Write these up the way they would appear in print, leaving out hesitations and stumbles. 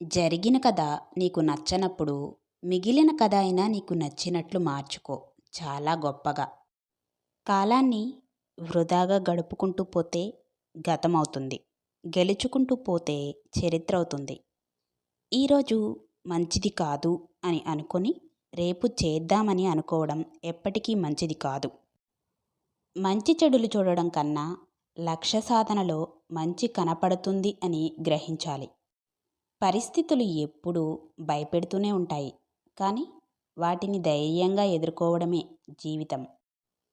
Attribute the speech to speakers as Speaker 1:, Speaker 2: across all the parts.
Speaker 1: జరిగిన కథ నీకు నచ్చనప్పుడు మిగిలిన కథ అయినా నీకు నచ్చినట్లు మార్చుకో చాలా గొప్పగా. కాలాన్ని వృధాగా గడుపుకుంటూ పోతే గతమవుతుంది. గెలుచుకుంటూ పోతే చరిత్ర అవుతుంది. ఈరోజు మంచిది కాదు అని అనుకొని రేపు చేద్దామని అనుకోవడం ఎప్పటికీ మంచిది కాదు. మంచి చెడులు చూడడం కన్నా లక్ష్య సాధనలో మంచి కనపడుతుంది అని గ్రహించాలి. పరిస్థితులు ఎప్పుడూ భయపెడుతూనే ఉంటాయి. కానీ వాటిని ధైర్యంగా ఎదుర్కోవడమే జీవితం.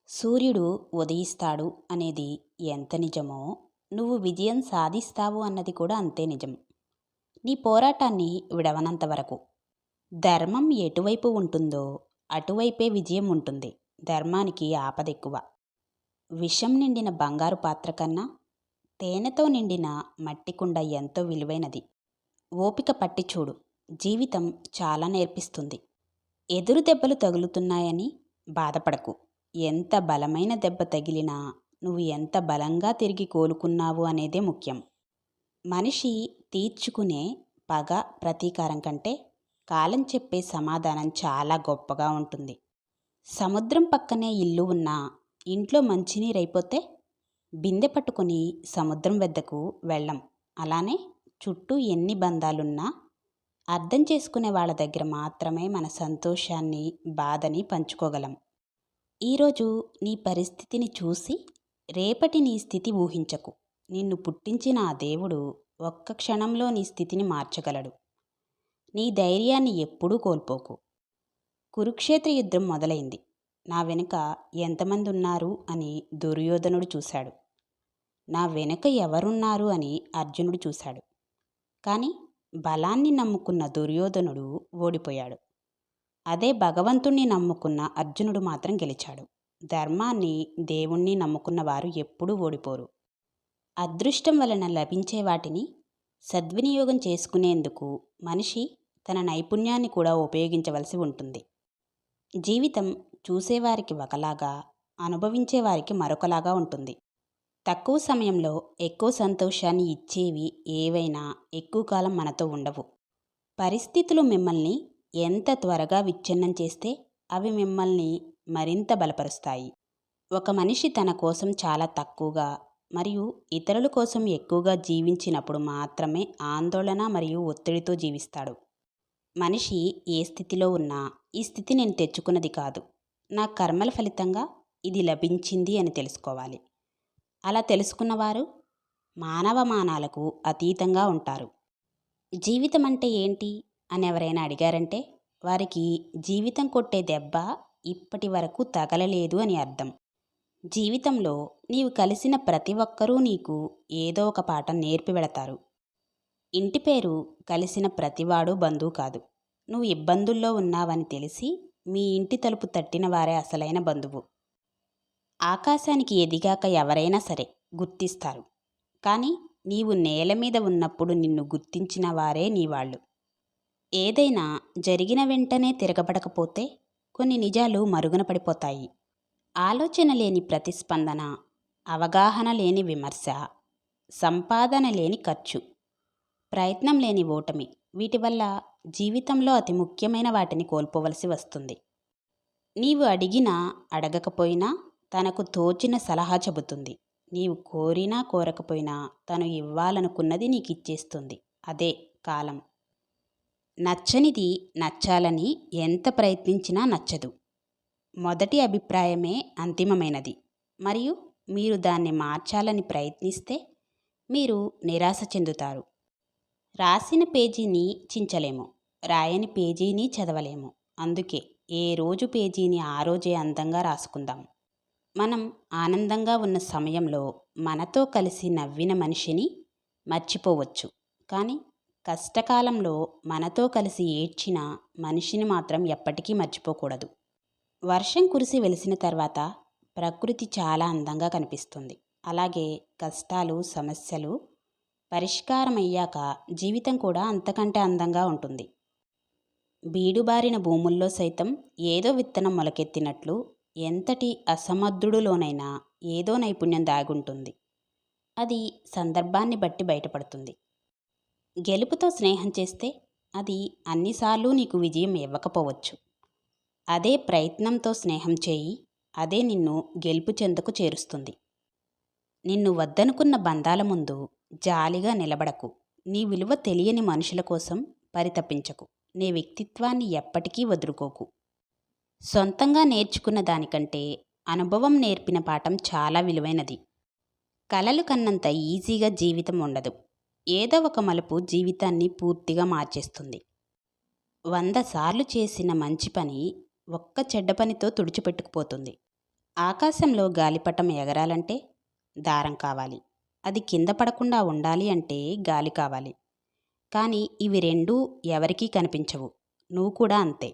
Speaker 1: సూర్యుడు ఉదయిస్తాడు అనేది ఎంత నిజమో, నువ్వు విజయం సాధిస్తావు అన్నది కూడా అంతే నిజం. నీ పోరాటాన్ని విడవనంత వరకు. ధర్మం ఎటువైపు ఉంటుందో అటువైపే విజయం ఉంటుంది. ధర్మానికి ఆపదెక్కువ. విషం నిండిన బంగారు పాత్ర కన్నా తేనెతో నిండిన మట్టి కుండ ఎంతో విలువైనది. ఓపిక పట్టి చూడు, జీవితం చాలా నేర్పిస్తుంది. ఎదురు దెబ్బలు తగులుతున్నాయని బాధపడకు. ఎంత బలమైన దెబ్బ తగిలినా నువ్వు ఎంత బలంగా తిరిగి కోలుకున్నావు అనేదే ముఖ్యం. మనిషి తీర్చుకునే పగ, ప్రతీకారం కంటే కాలం చెప్పే సమాధానం చాలా గొప్పగా ఉంటుంది. సముద్రం పక్కనే ఇల్లు ఉన్నా ఇంట్లో మంచినీరైపోతే బిందె పట్టుకుని సముద్రం వద్దకు వెళ్ళం. అలానే చుట్టూ ఎన్ని బంధాలున్నా అర్థం చేసుకునే వాళ్ళ దగ్గర మాత్రమే మన సంతోషాన్ని, బాధని పంచుకోగలం. ఈరోజు నీ పరిస్థితిని చూసి రేపటి నీ స్థితి ఊహించకు. నిన్ను పుట్టించిన ఆ దేవుడు ఒక్క క్షణంలో నీ స్థితిని మార్చగలడు. నీ ధైర్యాన్ని ఎప్పుడూ కోల్పోకు. కురుక్షేత్ర యుద్ధం మొదలైంది. నా వెనుక ఎంతమంది ఉన్నారు అని దుర్యోధనుడు చూశాడు. నా వెనుక ఎవరున్నారు అని అర్జునుడు చూశాడు. కానీ బలాన్ని నమ్ముకున్న దుర్యోధనుడు ఓడిపోయాడు. అదే భగవంతుణ్ణి నమ్ముకున్న అర్జునుడు మాత్రం గెలిచాడు. ధర్మాన్ని, దేవుణ్ణి నమ్ముకున్న వారు ఎప్పుడూ ఓడిపోరు. అదృష్టం వలన లభించే వాటిని సద్వినియోగం చేసుకునేందుకు మనిషి తన నైపుణ్యాన్ని కూడా ఉపయోగించవలసి ఉంటుంది. జీవితం చూసేవారికి ఒకలాగా, అనుభవించేవారికి మరొకలాగా ఉంటుంది. తక్కువ సమయంలో ఎక్కువ సంతోషాన్ని ఇచ్చేవి ఏవైనా ఎక్కువ కాలం మనతో ఉండవు. పరిస్థితులు మిమ్మల్ని ఎంత త్వరగా విచ్ఛిన్నం చేస్తే అవి మిమ్మల్ని మరింత బలపరుస్తాయి. ఒక మనిషి తన కోసం చాలా తక్కువగా మరియు ఇతరుల కోసం ఎక్కువగా జీవించినప్పుడు మాత్రమే ఆందోళన మరియు ఒత్తిడితో జీవిస్తాడు. మనిషి ఏ స్థితిలో ఉన్నా ఈ స్థితి నేను తెచ్చుకున్నది కాదు, నా కర్మల ఫలితంగా ఇది లభించింది అని తెలుసుకోవాలి. అలా తెలుసుకున్నవారు మానవమానాలకు అతీతంగా ఉంటారు. జీవితం అంటే ఏంటి అని ఎవరైనా అడిగారంటే వారికి జీవితం కొట్టే దెబ్బ ఇప్పటి వరకు తగలలేదు అని అర్థం. జీవితంలో నీవు కలిసిన ప్రతి ఒక్కరూ నీకు ఏదో ఒక పాఠం నేర్పి వెళతారు. ఇంటి పేరు కలిసిన ప్రతివాడు బంధువు కాదు. నువ్వు ఇబ్బందుల్లో ఉన్నావని తెలిసి మీ ఇంటి తలుపు తట్టిన వారే అసలైన బంధువు. ఆకాశానికి ఎదిగాక ఎవరైనా సరే గుర్తిస్తారు. కానీ నీవు నేల మీద ఉన్నప్పుడు నిన్ను గుర్తించిన వారే నీవాళ్ళు. ఏదైనా జరిగిన వెంటనే తిరగబడకపోతే కొన్ని నిజాలు మరుగున పడిపోతాయి. ఆలోచన లేని ప్రతిస్పందన, అవగాహన లేని విమర్శ, సంపాదన లేని ఖర్చు, ప్రయత్నం లేని ఓటమి, వీటి వల్ల జీవితంలో అతి ముఖ్యమైన వాటిని కోల్పోవలసి వస్తుంది. నీవు అడిగినా అడగకపోయినా తనకు తోచిన సలహా చెబుతుంది. నీవు కోరినా కోరకపోయినా తను ఇవ్వాలనుకున్నది నీకు ఇచ్చేస్తుంది. అదే కాలం. నచ్చనిది నచ్చాలని ఎంత ప్రయత్నించినా నచ్చదు. మొదటి అభిప్రాయమే అంతిమమైనది. మరియు మీరు దాన్ని మార్చాలని ప్రయత్నిస్తే మీరు నిరాశ చెందుతారు. రాసిన పేజీని చించలేము, రాయని పేజీని చదవలేము. అందుకే ఏ రోజు పేజీని ఆ రోజే అందంగా రాసుకుందాం. మనం ఆనందంగా ఉన్న సమయంలో మనతో కలిసి నవ్విన మనిషిని మర్చిపోవచ్చు. కానీ కష్టకాలంలో మనతో కలిసి ఏడ్చిన మనిషిని మాత్రం ఎప్పటికీ మర్చిపోకూడదు. వర్షం కురిసి వెలిసిన తర్వాత ప్రకృతి చాలా అందంగా కనిపిస్తుంది. అలాగే కష్టాలు, సమస్యలు పరిష్కారమయ్యాక జీవితం కూడా అంతకంటే అందంగా ఉంటుంది. బీడుబారిన భూముల్లో సైతం ఏదో విత్తనం మొలకెత్తినట్లు ఎంతటి అసమర్థుడులోనైనా ఏదో నైపుణ్యం దాగుంటుంది. అది సందర్భాన్ని బట్టి బయటపడుతుంది. గెలుపుతో స్నేహం చేస్తే అది అన్నిసార్లు నీకు విజయం ఇవ్వకపోవచ్చు. అదే ప్రయత్నంతో స్నేహం చేయి, అదే నిన్ను గెలుపు చెంతకు చేరుస్తుంది. నిన్ను వద్దనుకున్న బంధాల ముందు జాలిగా నిలబడకు. నీ విలువ తెలియని మనుషుల కోసం పరితపించకు. నీ వ్యక్తిత్వాన్ని ఎప్పటికీ వదులుకోకు. సొంతంగా నేర్చుకున్న దానికంటే అనుభవం నేర్పిన పాఠం చాలా విలువైనది. కలలు కన్నంత ఈజీగా జీవితం ఉండదు. ఏదో ఒక మలుపు జీవితాన్ని పూర్తిగా మార్చేస్తుంది. 100 సార్లు చేసిన మంచి పని ఒక్క చెడ్డ పనితో తుడిచిపెట్టుకుపోతుంది. ఆకాశంలో గాలిపటం ఎగరాలంటే దారం కావాలి. అది కింద పడకుండా ఉండాలి అంటే గాలి కావాలి. కానీ ఇవి రెండూ ఎవరికీ కనిపించవు. నువ్వు కూడా అంతే.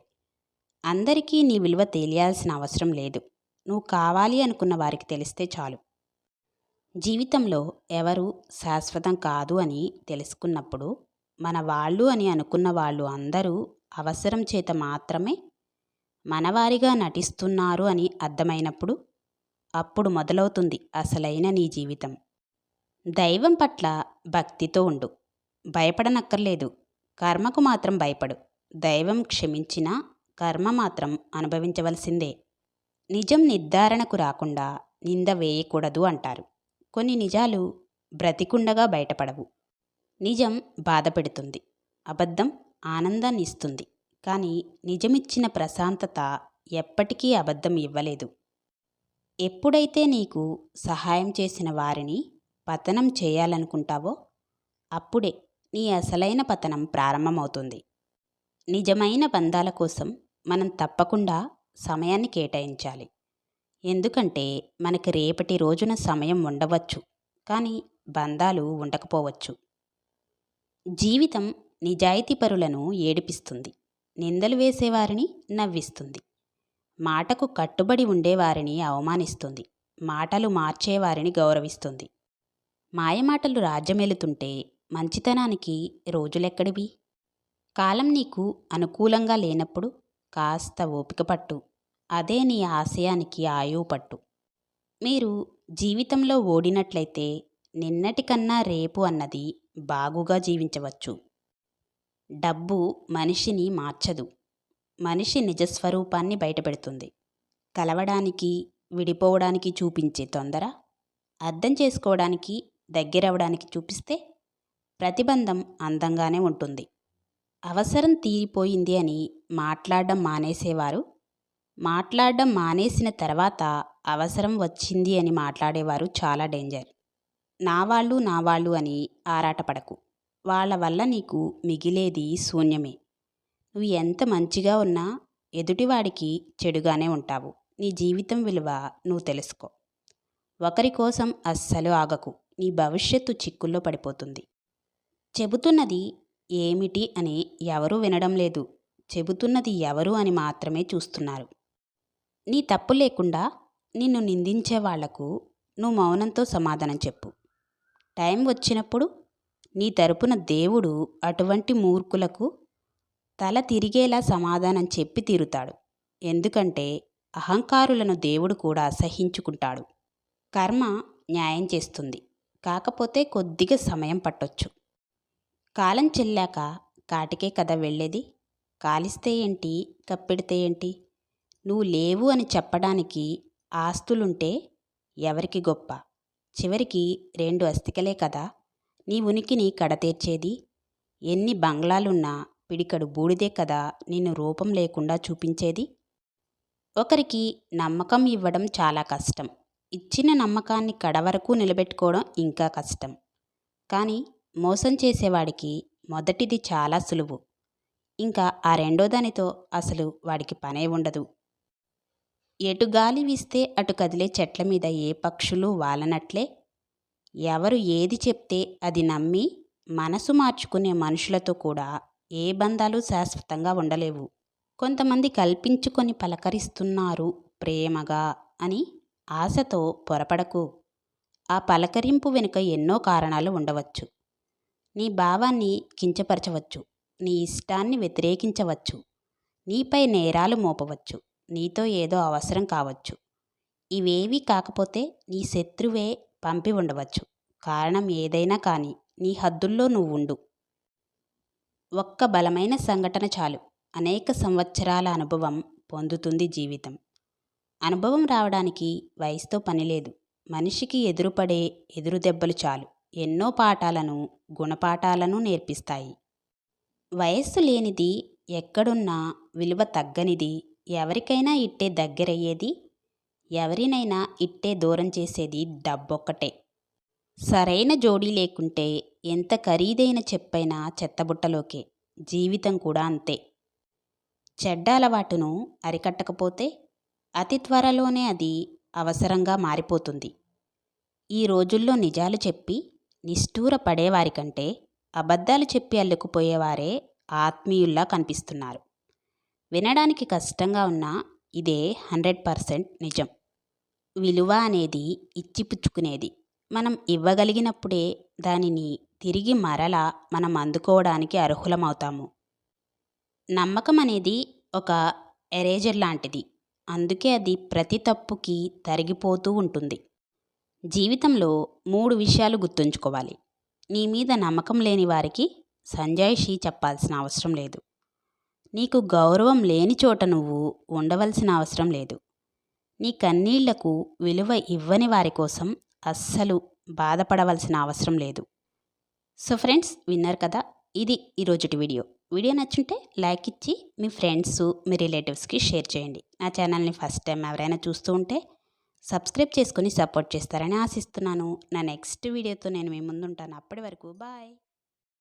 Speaker 1: అందరికీ నీ విలువ తెలియాల్సిన అవసరం లేదు. నువ్వు కావాలి అనుకున్న వారికి తెలిస్తే చాలు. జీవితంలో ఎవరు శాశ్వతం కాదు అని తెలుసుకున్నప్పుడు, మన వాళ్ళు అని అనుకున్న వాళ్ళు అందరూ అవసరం చేత మాత్రమే మనవారిగా నటిస్తున్నారు అని అర్థమైనప్పుడు, అప్పుడు మొదలవుతుంది అసలైన నీ జీవితం. దైవం పట్ల భక్తితో ఉండు. భయపడనక్కర్లేదు. కర్మకు మాత్రం భయపడు. దైవం క్షమించినా కర్మ మాత్రం అనుభవించవలసిందే. నిజం నిర్ధారణకు రాకుండా నింద వేయకూడదు అంటారు. కొన్ని నిజాలు బ్రతికుండగా బయటపడవు. నిజం బాధ పెడుతుంది, అబద్ధం ఆనందాన్ని ఇస్తుంది. కానీ నిజమిచ్చిన ప్రశాంతత ఎప్పటికీ అబద్ధం ఇవ్వలేదు. ఎప్పుడైతే నీకు సహాయం చేసిన వారిని పతనం చేయాలనుకుంటావో అప్పుడే నీ అసలైన పతనం ప్రారంభమవుతుంది. నిజమైన బంధాల కోసం మనం తప్పకుండా సమయాన్ని కేటాయించాలి. ఎందుకంటే మనకి రేపటి రోజున సమయం ఉండవచ్చు, కానీ బంధాలు ఉండకపోవచ్చు. జీవితం నిజాయితీపరులను ఏడిపిస్తుంది, నిందలు వేసేవారిని నవ్విస్తుంది. మాటకు కట్టుబడి ఉండేవారిని అవమానిస్తుంది, మాటలు మార్చేవారిని గౌరవిస్తుంది. మాయమాటలు రాజ్యమేలుతుంటే మంచితనానికి రోజులెక్కడివి? కాలం నీకు అనుకూలంగా లేనప్పుడు కాస్త ఓపిక పట్టు. అదే నీ ఆశయానికి ఆయువు పట్టు. మీరు జీవితంలో ఓడినట్లయితే నిన్నటికన్నా రేపు అన్నది బాగుగా జీవించవచ్చు. డబ్బు మనిషిని మార్చదు, మనిషి నిజస్వరూపాన్ని బయటపెడుతుంది. కలవడానికి విడిపోవడానికి చూపించే తొందర, అర్థం చేసుకోవడానికి దగ్గరవడానికి చూపిస్తే ప్రతిబంధం అందంగానే ఉంటుంది. అవసరం తీరిపోయింది అని మాట్లాడడం మానేసేవారు, మాట్లాడడం మానేసిన తర్వాత అవసరం వచ్చింది అని మాట్లాడేవారు చాలా డేంజర్. నా వాళ్ళు అని ఆరాటపడకు. వాళ్ళ వల్ల నీకు మిగిలేది శూన్యమే. నువ్వు ఎంత మంచిగా ఉన్నా ఎదుటివాడికి చెడుగానే ఉంటావు. నీ జీవితం విలువ నువ్వు తెలుసుకో. ఒకరి కోసం అస్సలు ఆగకు. నీ భవిష్యత్తు చిక్కుల్లో పడిపోతుంది. చెబుతున్నది ఏమిటి అని ఎవరూ వినడం లేదు. చెబుతున్నది ఎవరు అని మాత్రమే చూస్తున్నారు. నీ తప్పు లేకుండా నిన్ను నిందించే వాళ్లకు నువ్వు మౌనంతో సమాధానం చెప్పు. టైం వచ్చినప్పుడు నీ తరపున దేవుడు అటువంటి మూర్ఖులకు తల తిరిగేలా సమాధానం చెప్పి తీరుతాడు. ఎందుకంటే అహంకారులను దేవుడు కూడా అసహ్యించుకుంటాడు. కర్మ న్యాయం చేస్తుంది, కాకపోతే కొద్దిగా సమయం పట్టొచ్చు. కాలం చెల్లాక కాటికే కదా వెళ్ళేది. కాలిస్తే ఏంటి, కప్పెడితే ఏంటి? నువ్వు లేవు అని చెప్పడానికి ఆస్తులుంటే ఎవరికి గొప్ప? చివరికి 2 అస్థికలే కదా నీ ఉనికిని కడతీర్చేది. ఎన్ని బంగ్లాలున్నా పిడికడు బూడిదే కదా నిన్ను రూపం లేకుండా చూపించేది. ఒకరికి నమ్మకం ఇవ్వడం చాలా కష్టం. ఇచ్చిన నమ్మకాన్ని కడవరకు నిలబెట్టుకోవడం ఇంకా కష్టం. కానీ మోసం చేసేవాడికి మొదటిది చాలా సులువు. ఇంకా ఆ రెండో దానితో అసలు వాడికి పనే ఉండదు. ఎటు గాలి వీస్తే అటు కదిలే చెట్ల మీద ఏ పక్షులు వాలనట్లే ఎవరు ఏది చెప్తే అది నమ్మి మనసు మార్చుకునే మనుషులతో కూడా ఏ బంధాలు శాశ్వతంగా ఉండలేవు. కొంతమంది కల్పించుకొని పలకరిస్తున్నారు ప్రేమగా అని ఆశతో పొరపడకు. ఆ పలకరింపు వెనుక ఎన్నో కారణాలు ఉండవచ్చు. నీ భావాన్ని కించపరచవచ్చు, నీ ఇష్టాన్ని వ్యతిరేకించవచ్చు, నీపై నేరాలు మోపవచ్చు, నీతో ఏదో అవసరం కావచ్చు. ఇవేవీ కాకపోతే నీ శత్రువే పంపి ఉండవచ్చు. కారణం ఏదైనా కానీ నీ హద్దుల్లో నువ్వు ఉండు. ఒక్క బలమైన సంఘటన చాలు అనేక సంవత్సరాల అనుభవం పొందుతుంది జీవితం. అనుభవం రావడానికి వయసుతో పనిలేదు. మనిషికి ఎదురుపడే ఎదురు దెబ్బలు చాలు ఎన్నో పాఠాలను, గుణపాఠాలను నేర్పిస్తాయి. వయస్సు లేనిది, ఎక్కడున్నా విలువ తగ్గనిది, ఎవరికైనా ఇట్టే దగ్గరయ్యేది, ఎవరినైనా ఇట్టే దూరం చేసేది డబ్బొక్కటే. సరైన జోడీ లేకుంటే ఎంత ఖరీదైన చెప్పైనా చెత్తబుట్టలోకే. జీవితం కూడా అంతే. చెడ్డ అలవాటును అరికట్టకపోతే అతి త్వరలోనే అది అవసరంగా మారిపోతుంది. ఈ రోజుల్లో నిజాలు చెప్పి నిష్ఠూర పడేవారికంటే అబద్ధాలు చెప్పి అల్లుకుపోయేవారే ఆత్మీయుల్లా కనిపిస్తున్నారు. వినడానికి కష్టంగా ఉన్నా ఇదే 100% నిజం. విలువ అనేది ఇచ్చిపుచ్చుకునేది. మనం ఇవ్వగలిగినప్పుడే దానిని తిరిగి మరలా మనం అందుకోవడానికి అర్హులమవుతాము. నమ్మకం అనేది ఒక ఎరేజర్ లాంటిది. అందుకే అది ప్రతి తప్పుకి తరిగిపోతూ ఉంటుంది. జీవితంలో 3 విషయాలు గుర్తుంచుకోవాలి. నీ మీద నమ్మకం లేని వారికి సంజాయిషీ చెప్పాల్సిన అవసరం లేదు. నీకు గౌరవం లేని చోట నువ్వు ఉండవలసిన అవసరం లేదు. నీ కన్నీళ్లకు విలువ ఇవ్వని వారి కోసం అస్సలు బాధపడవలసిన అవసరం లేదు. సో ఫ్రెండ్స్, విన్నారు కదా, ఇది ఈరోజుటి వీడియో. వీడియో నచ్చుంటే లైక్ ఇచ్చి మీ ఫ్రెండ్స్, మీ రిలేటివ్స్కి షేర్ చేయండి. నా ఛానల్ని ఫస్ట్ టైం ఎవరైనా చూస్తూ ఉంటే సబ్స్క్రైబ్ చేసుకొని సపోర్ట్ చేస్తారని ఆశిస్తున్నాను. నా నెక్స్ట్ వీడియోతో నేను మీ ముందుంటాను. అప్పటి వరకు బాయ్.